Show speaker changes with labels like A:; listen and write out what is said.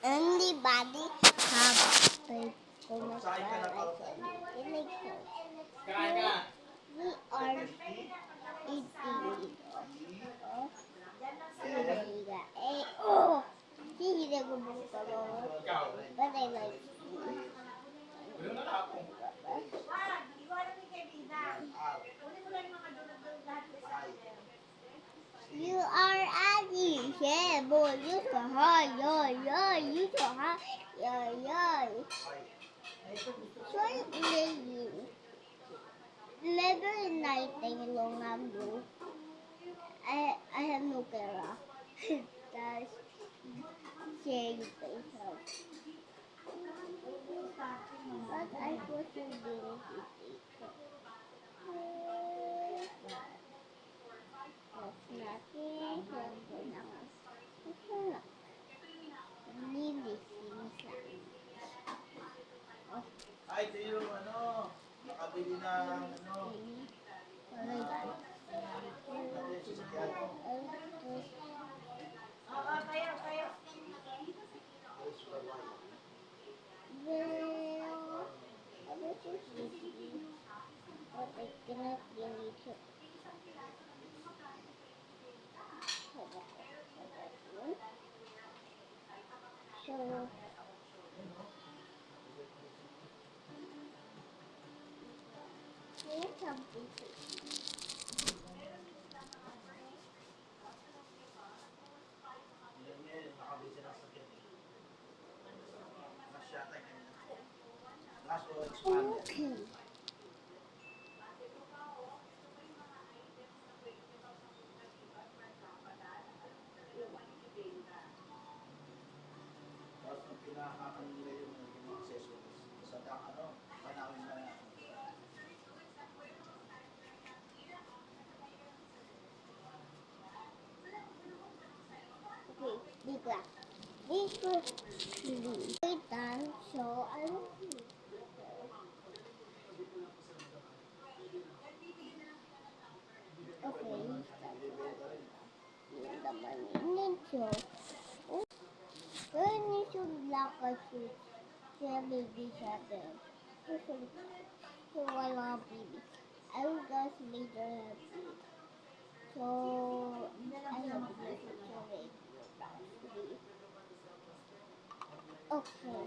A: Anybody have a comment like we are eating it. Oh, hindi ko buka mo. But I like you are Addy. Yeah, boy, you so high. You so high. Yeah. So I'm playing. Never nighting long ago. I have no camera. That's sharing myself. But I was doing it. That's nothing.
B: Ay, ito yung nakabili ng natin sasakyan.
A: But I cannot really check. So here's something.
B: Nakabili sila ng sasakyan. Last yata yung kanina. Last o expanded.
A: Okay.
B: Tapos ang pinakakan nila yung mga accessories. Sa panawin na
A: Okay, big black. This was blue. Done, so I will see. Okay, the money. So, when you should black a shoot, siya baby siya din. So, wala baby. I will just later have it. So, I have to make it so okay.